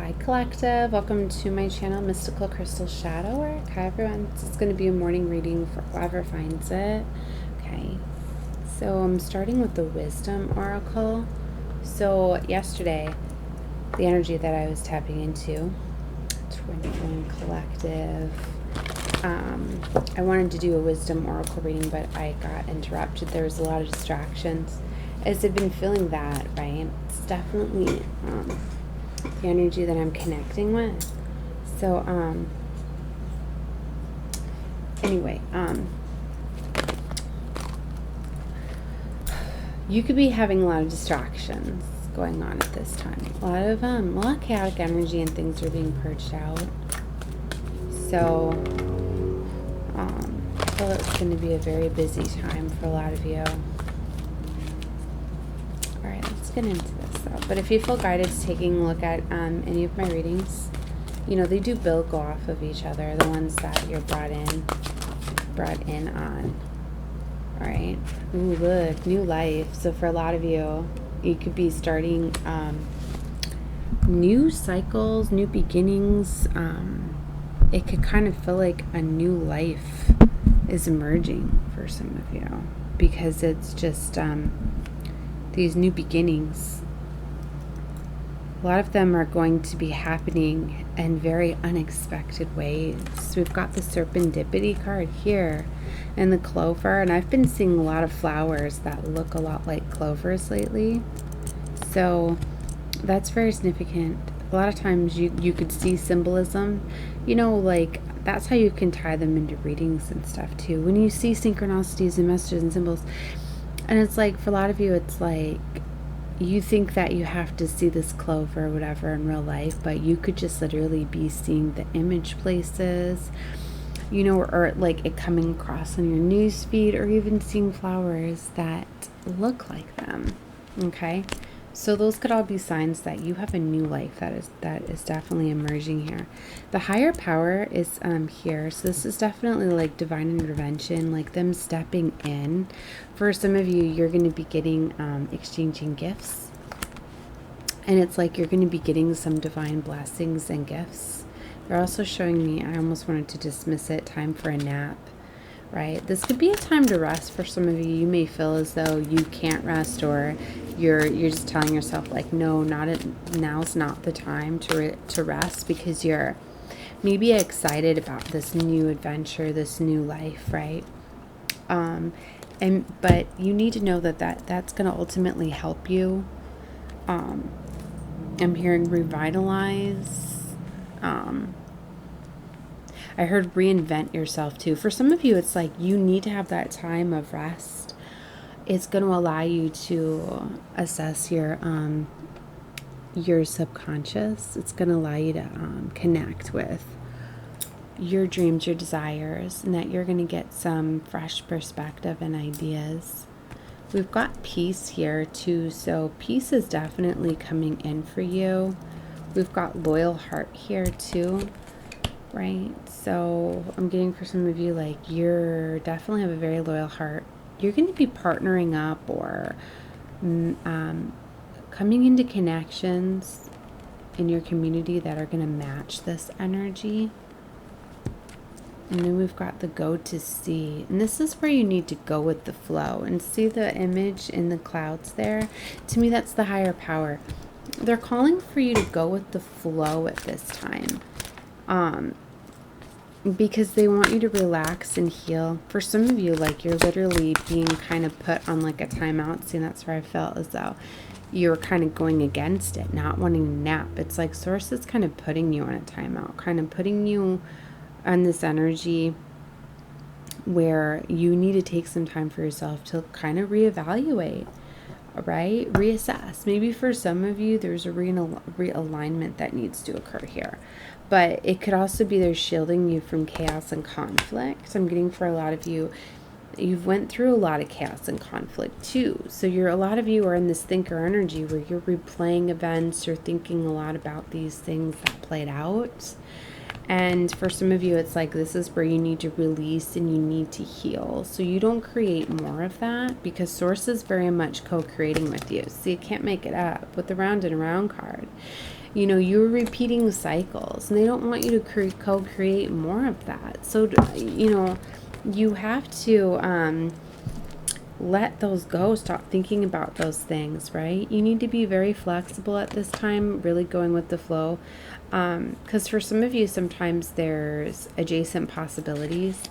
Hi Collective, welcome to my channel Mystical Crystal Shadow Work. Hi everyone, this is going to be a morning reading for whoever finds it. Okay, so I'm starting with the Wisdom Oracle. So yesterday, the energy that I was tapping into, Twin Collective, I wanted to do a Wisdom Oracle reading, but I got interrupted. There was a lot of distractions. As I've been feeling that, right, it's definitely the energy that I'm connecting with. So, anyway, you could be having a lot of distractions going on at this time. A lot of chaotic energy and things are being purged out. So, I feel it's going to be a very busy time for a lot of you. Alright, let's get into this though. But if you feel guided to taking a look at any of my readings, you know, they do go off of each other, the ones that you're brought in on. Alright. Ooh, look, new life. So for a lot of you, you could be starting new cycles, new beginnings. It could kind of feel like a new life is emerging for some of you, because it's just these new beginnings. A lot of them are going to be happening in very unexpected ways. We've got the Serendipity card here and the clover, and I've been seeing a lot of flowers that look a lot like clovers lately. So that's very significant. A lot of times you could see symbolism, you know, like that's how you can tie them into readings and stuff too. When you see synchronicities and messages and symbols, and it's like, for a lot of you, it's like you think that you have to see this clover or whatever in real life, but you could just literally be seeing the image places, you know, or like it coming across on your news feed, or even seeing flowers that look like them. Okay, so those could all be signs that you have a new life that is definitely emerging here. The higher power is here, so this is definitely like divine intervention, like them stepping in. For some of you, you're going to be getting exchanging gifts, and it's like you're going to be getting some divine blessings and gifts. They're also showing me, I almost wanted to dismiss it, time for a nap. Right? This could be a time to rest for some of you. You may feel as though you can't rest, or you're just telling yourself like, no, now's not the time to rest, because you're maybe excited about this new adventure, this new life, right? But you need to know that's going to ultimately help you. I'm hearing revitalize. I heard reinvent yourself too. For some of you, it's like you need to have that time of rest. It's going to allow you to assess your subconscious. It's going to allow you to connect with your dreams, your desires, and that you're going to get some fresh perspective and ideas. We've got peace here too, so peace is definitely coming in for you. We've got loyal heart here too. Right, so I'm getting for some of you, like, you're definitely have a very loyal heart. You're going to be partnering up or coming into connections in your community that are going to match this energy. And then we've got the go to see, and this is where you need to go with the flow and see the image in the clouds there. To me, that's the higher power. They're calling for you to go with the flow at this time. Because they want you to relax and heal. For some of you, like, you're literally being kind of put on like a timeout. See, that's where I felt as though you're kind of going against it, not wanting to nap. It's like Source is kind of putting you on a timeout, kind of putting you on this energy where you need to take some time for yourself to kind of reevaluate, right? Reassess. Maybe for some of you, there's a realignment that needs to occur here. But it could also be they're shielding you from chaos and conflict. I'm getting for a lot of you, you've went through a lot of chaos and conflict too. So a lot of you are in this thinker energy where you're replaying events, you're thinking a lot about these things that played out. And for some of you, it's like this is where you need to release and you need to heal. So you don't create more of that, because Source is very much co-creating with you. So you can't make it up with the round and around card. You know, you're repeating cycles, and they don't want you to co-create more of that. So, you know, you have to let those go. Stop thinking about those things, right? You need to be very flexible at this time, really going with the flow. Because for some of you, sometimes there's adjacent possibilities.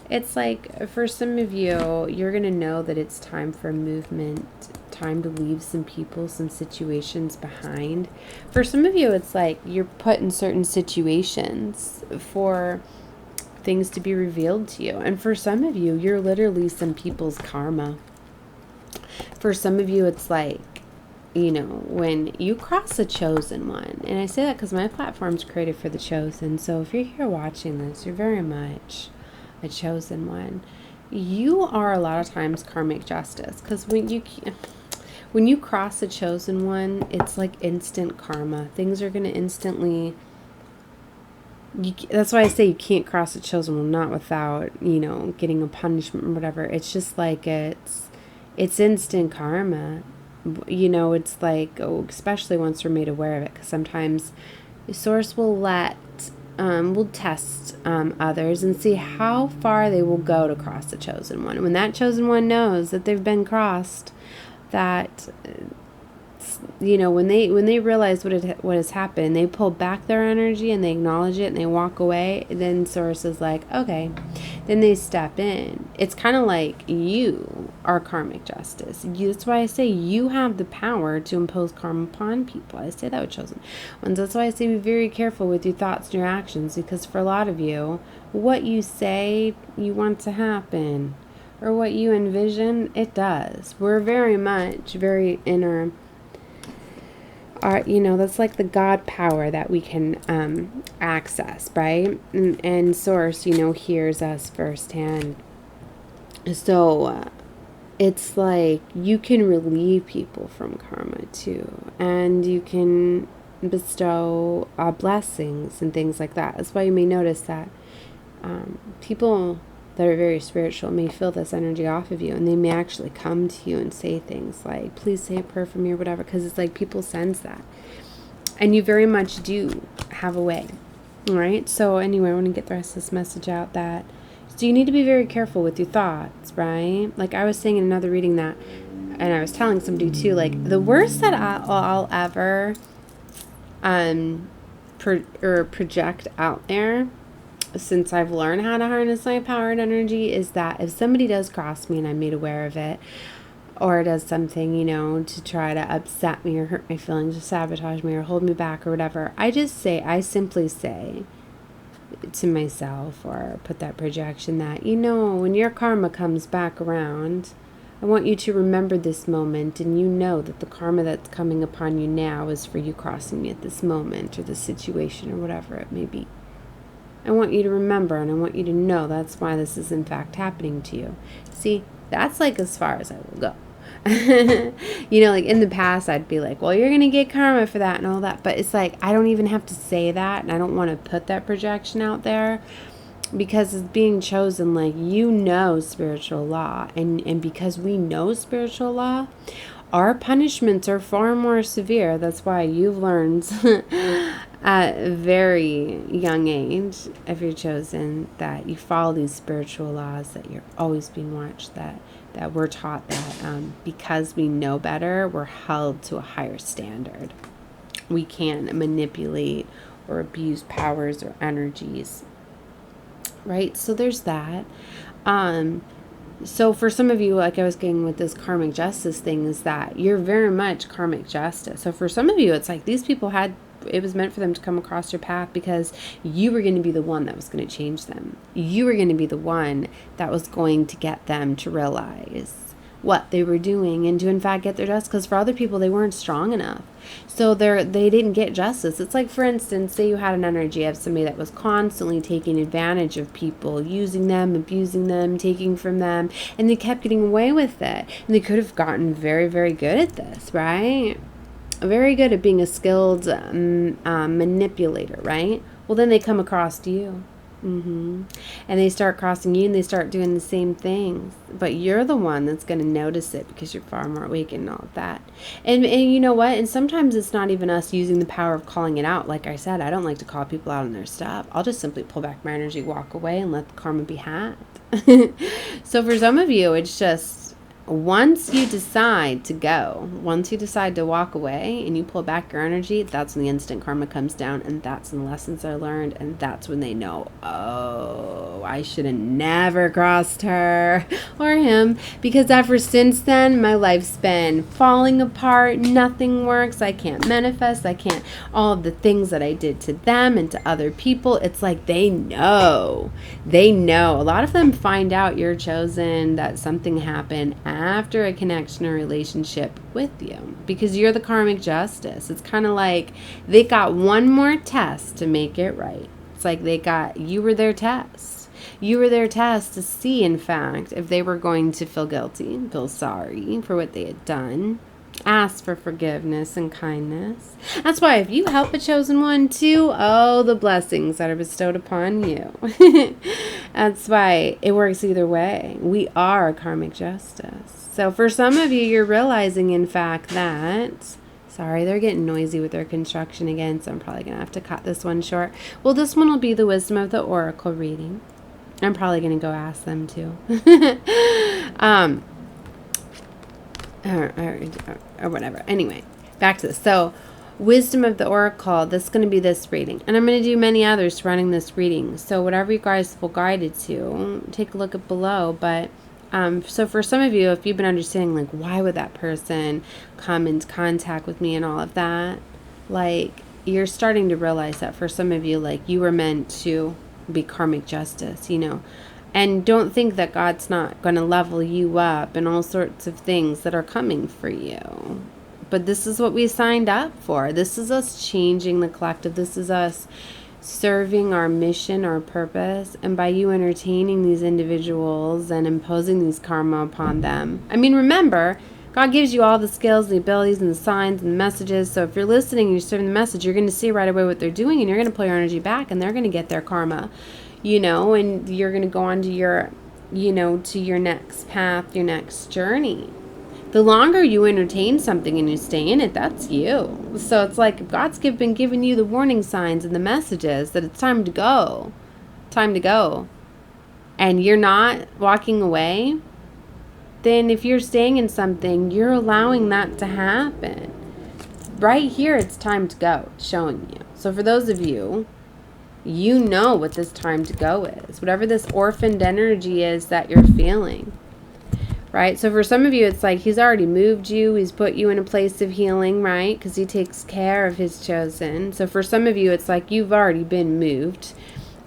It's like for some of you, you're going to know that it's time for movement, time to leave some people, some situations behind. For some of you, it's like you're put in certain situations for things to be revealed to you. And for some of you, you're literally some people's karma. For some of you, it's like, you know, when you cross a chosen one, and I say that because my platform's created for the chosen. So if you're here watching this, you're very much a chosen one. You are a lot of times karmic justice, because when you cross a chosen one, it's like instant karma. Things are going to instantly. That's why I say you can't cross a chosen one, not without, you know, getting a punishment or whatever. It's just like it's instant karma. You know, it's like, oh, especially once we're made aware of it, because sometimes the Source will will test others and see how far they will go to cross the chosen one. And when that chosen one knows that they've been crossed, that, you know, when they realize what has happened, they pull back their energy and they acknowledge it and they walk away. Then Source is like, okay, then they step in. It's kind of like you are karmic justice. That's why I say you have the power to impose karma upon people. I say that with chosen ones. That's why I say be very careful with your thoughts and your actions, because for a lot of you, what you say you want to happen, or what you envision, it does. We're very much very inner. You know, that's like the God power that we can access, right? And Source, you know, hears us firsthand. So it's like you can relieve people from karma too, and you can bestow blessings and things like that. That's why you may notice that people that are very spiritual may feel this energy off of you, and they may actually come to you and say things like, please say a prayer for me or whatever, because it's like people sense that, and you very much do have a way. All right, so anyway, I want to get the rest of this message out, that so you need to be very careful with your thoughts, right? Like I was saying in another reading that, and I was telling somebody too, like the worst that I'll ever project out there, since I've learned how to harness my power and energy, is that if somebody does cross me and I'm made aware of it, or does something, you know, to try to upset me or hurt my feelings or sabotage me or hold me back or whatever, I simply say to myself, or put that projection that, you know, when your karma comes back around, I want you to remember this moment, and you know that the karma that's coming upon you now is for you crossing me at this moment or this situation or whatever it may be. I want you to remember, and I want you to know that's why this is in fact happening to you. See, that's like as far as I will go. You know, like in the past, I'd be like, well, you're going to get karma for that and all that. But it's like, I don't even have to say that, and I don't want to put that projection out there, because it's being chosen, like, you know, spiritual law. And because we know spiritual law, our punishments are far more severe. That's why you've learned at a very young age, if you're chosen, that you follow these spiritual laws, that you're always being watched, that we're taught that because we know better, we're held to a higher standard. We can't manipulate or abuse powers or energies, right? So there's that. So for some of you, like I was getting with this karmic justice thing, is that you're very much karmic justice. So for some of you, it's like these people it was meant for them to come across your path because you were going to be the one that was going to change them. You were going to be the one that was going to get them to realize what they were doing and to in fact get their justice. Because for other people, they weren't strong enough, so they didn't get justice. It's like, for instance, say you had an energy of somebody that was constantly taking advantage of people, using them, abusing them, taking from them, and they kept getting away with it. And they could have gotten very, very good at this, right? Very good at being a skilled manipulator, right? Well, then they come across you. And they start crossing you and they start doing the same things. But you're the one that's going to notice it because you're far more awake and all of that. And you know what? And sometimes it's not even us using the power of calling it out. Like I said, I don't like to call people out on their stuff. I'll just simply pull back my energy, walk away, and let the karma be had. So for some of you, it's just once you decide to go, once you decide to walk away and you pull back your energy, that's when the instant karma comes down, and that's when the lessons are learned, and that's when they know, oh, I should have never crossed her or him, because ever since then, my life's been falling apart, nothing works, I can't manifest, I can't, all of the things that I did to them and to other people, it's like they know. A lot of them find out you're chosen, that something happened after a connection or relationship with you, because you're the karmic justice. It's kind of like they got one more test to make it right. It's like you were their test. You were their test to see, in fact, if they were going to feel guilty, feel sorry for what they had done, ask for forgiveness and kindness. That's why if you help a chosen one too, oh, the blessings that are bestowed upon you. That's why it works either way. We are karmic justice. So for some of you, you're realizing, in fact, that... Sorry, they're getting noisy with their construction again, so I'm probably going to have to cut this one short. Well, this one will be the Wisdom of the Oracle reading. I'm probably going to go ask them too. Or whatever. Anyway, back to this. So, Wisdom of the Oracle, this is going to be this reading. And I'm going to do many others surrounding this reading. So, whatever you guys feel guided to, take a look at below. But, so for some of you, if you've been understanding, like, why would that person come into contact with me and all of that, like, you're starting to realize that for some of you, like, you were meant to be karmic justice, you know. And don't think that God's not going to level you up and all sorts of things that are coming for you. But this is what we signed up for. This is us changing the collective. This is us serving our mission, our purpose. And by you entertaining these individuals and imposing these karma upon them. I mean, remember, God gives you all the skills, the abilities, and the signs and the messages. So if you're listening, you're serving the message, you're going to see right away what they're doing, and you're going to pull your energy back, and they're going to get their karma. You know, and you're going to go on to your, you know, to your next path, your next journey. The longer you entertain something and you stay in it, that's you. So it's like if God's been giving you the warning signs and the messages that it's time to go, and you're not walking away, then if you're staying in something, you're allowing that to happen. Right here, it's time to go, it's showing you. So for those of you, you know what this time to go is. Whatever this orphaned energy is that you're feeling. Right? So for some of you, it's like he's already moved you. He's put you in a place of healing, right? Because he takes care of his chosen. So for some of you, it's like you've already been moved.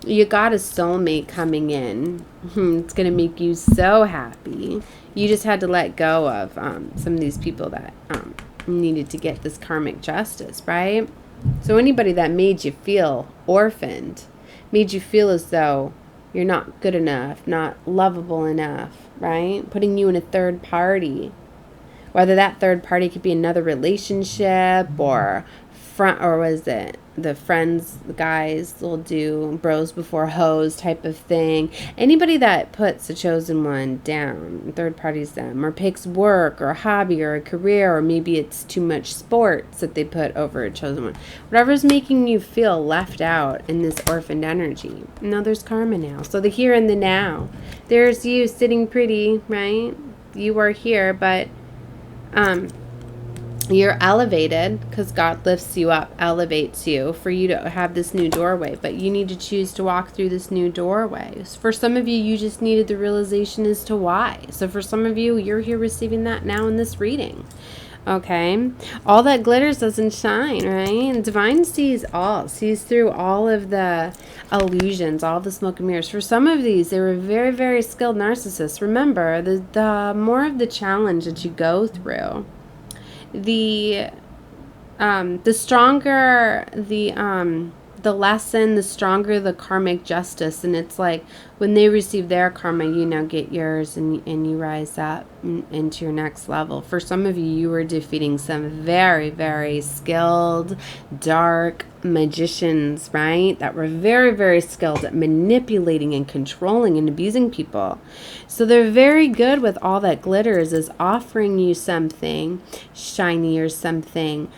You got a soulmate coming in. It's going to make you so happy. You just had to let go of some of these people that needed to get this karmic justice, right? So anybody that made you feel orphaned, made you feel as though you're not good enough, not lovable enough, right? Putting you in a third party. Whether that third party could be another relationship or was it the friends, the guys will do bros before hoes type of thing. Anybody that puts a chosen one down, third parties them, or picks work or a hobby or a career, or maybe it's too much sports that they put over a chosen one. Whatever's making you feel left out in this orphaned energy. No, there's karma now. So the here and the now. There's you sitting pretty, right? You are here, but you're elevated because God lifts you up, elevates you for you to have this new doorway. But you need to choose to walk through this new doorway. For some of you, you just needed the realization as to why. So for some of you, you're here receiving that now in this reading. Okay? All that glitters doesn't shine, right? And Divine sees all. Sees through all of the illusions, all the smoke and mirrors. For some of these, they were very, very skilled narcissists. Remember, the more of the challenge that you go through, the stronger the the lesson, the stronger the karmic justice. And it's like when they receive their karma, you now get yours, and you rise up into your next level. For some of you, you were defeating some very, very skilled, dark magicians, right? That were very, very skilled at manipulating and controlling and abusing people. So they're very good with all that glitters, is offering you something shiny or something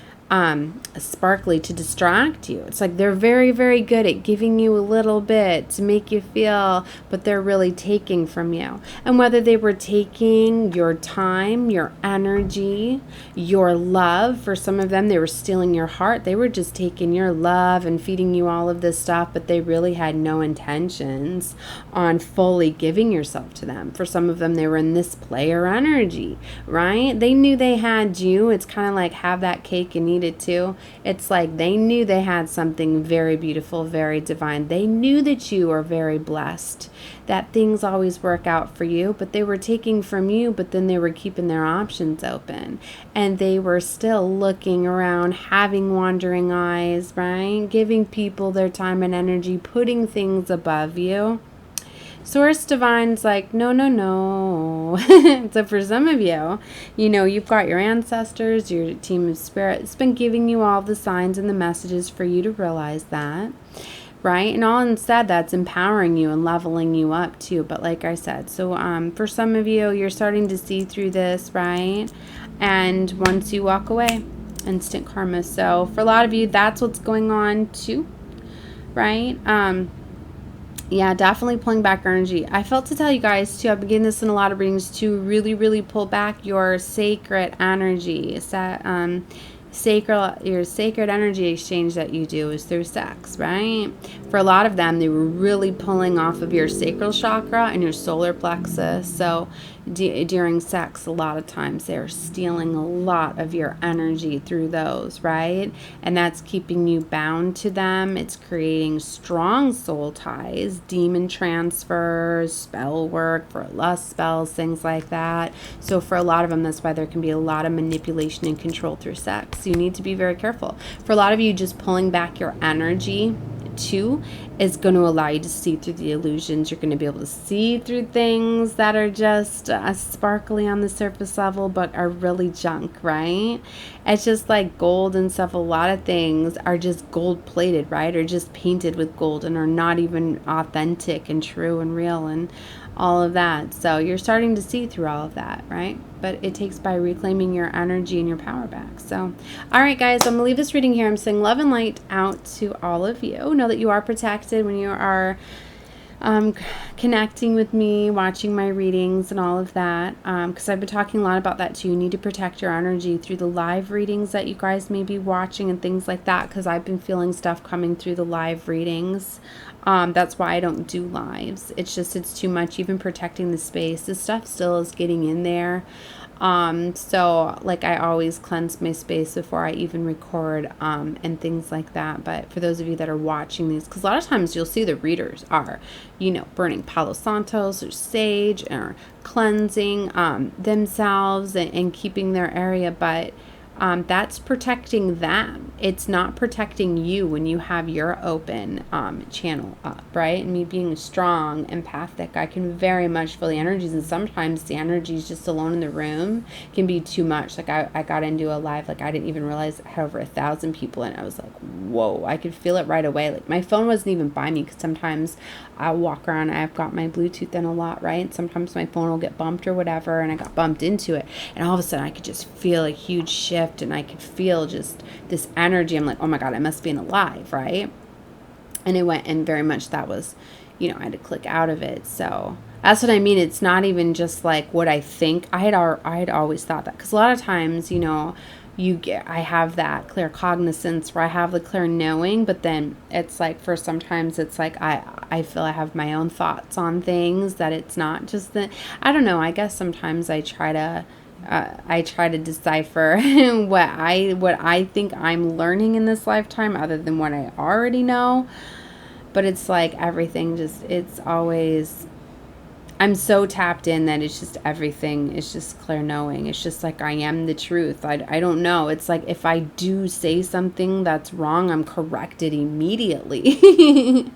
sparkly to distract you. It's like they're very, very good at giving you a little bit to make you feel, but they're really taking from you. And whether they were taking your time, your energy, your love, for some of them, they were stealing your heart. They were just taking your love and feeding you all of this stuff, but they really had no intentions on fully giving yourself to them. For some of them, they were in this player energy, right? They knew they had you. It's kind of like have that cake and eat it too. It's like they knew they had something very beautiful, very divine. They knew that you are very blessed, that things always work out for you, but they were taking from you, but then they were keeping their options open, and they were still looking around, having wandering eyes, right? Giving people their time and energy, putting things above you. Source Divine's like, no, no, no. So for some of you, you know, you've got your ancestors, your team of spirit. It's been giving you all the signs and the messages for you to realize that, right? And all instead, that's empowering you and leveling you up too. But like I said, so for some of you, you're starting to see through this, right? And once you walk away, instant karma. So for a lot of you, that's what's going on too, right? Yeah, definitely pulling back energy. I felt to tell you guys too, I've been getting this in a lot of readings, to really, really pull back your sacred energy. It's that your sacred energy exchange that you do is through sex, right? For a lot of them, they were really pulling off of your sacral chakra and your solar plexus. So during sex, a lot of times they're stealing a lot of your energy through those, right? And that's keeping you bound to them. It's creating strong soul ties, demon transfers, spell work for lust spells, things like that. So for a lot of them, that's why there can be a lot of manipulation and control through sex. You need to be very careful. For a lot of you, just pulling back your energy too is going to allow you to see through the illusions. You're going to be able to see through things that are just sparkly on the surface level, but are really junk, right? It's just like gold and stuff. A lot of things are just gold plated, right? Or just painted with gold and are not even authentic and true and real and all of that. So you're starting to see through all of that, right? But it takes by reclaiming your energy and your power back. So, all right, guys, I'm going to leave this reading here. I'm sending love and light out to all of you. Know that you are protected when you are connecting with me, watching my readings and all of that, because I've been talking a lot about that too. You need to protect your energy through the live readings that you guys may be watching and things like that, because I've been feeling stuff coming through the live readings. That's why I don't do lives. It's just, it's too much. Even protecting the space, this stuff still is getting in there. So like I always cleanse my space before I even record, and things like that. But for those of you that are watching these, because a lot of times you'll see the readers are, you know, burning Palo Santos or sage or cleansing, themselves and keeping their area. But that's protecting them. It's not protecting you when you have your open channel up, right? And me being strong, empathic, I can very much feel the energies, and sometimes the energies just alone in the room can be too much. Like I got into a live, like I didn't even realize it had over 1,000 people in it. I was like, whoa, I could feel it right away. Like my phone wasn't even by me, because sometimes I walk around, I've got my Bluetooth in a lot, right? And sometimes my phone will get bumped or whatever, and I got bumped into it, and all of a sudden I could just feel a huge shift, and I could feel just this energy. I'm like, oh my God, I must be in a live, right? And it went, and very much that was, you know, I had to click out of it. So that's what I mean. It's not even just like what I think. I had always thought that, because a lot of times, you know, I have that clear cognizance where I have the clear knowing, but then it's like, for sometimes it's like I feel I have my own thoughts on things, that it's not just that, I don't know, I guess sometimes I try to decipher what I think I'm learning in this lifetime, other than what I already know. But it's like everything just, it's always, I'm so tapped in that it's just everything is just clear knowing. It's just like I am the truth. I don't know. It's like if I do say something that's wrong, I'm corrected immediately.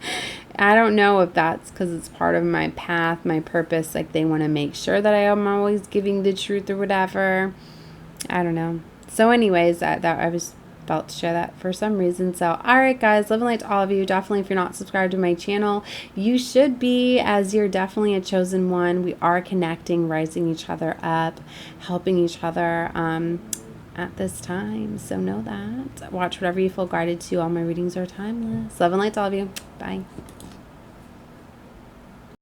I don't know if that's because it's part of my path, my purpose. Like they want to make sure that I am always giving the truth or whatever. I don't know. So anyways, that I was felt to share that for some reason. So all right guys, love and light to all of you. Definitely, if you're not subscribed to my channel, you should be, as you're definitely a chosen one. We are connecting, rising each other up, helping each other at this time. So know that. Watch whatever you feel guided to. All my readings are timeless. Love and light to all of you. Bye.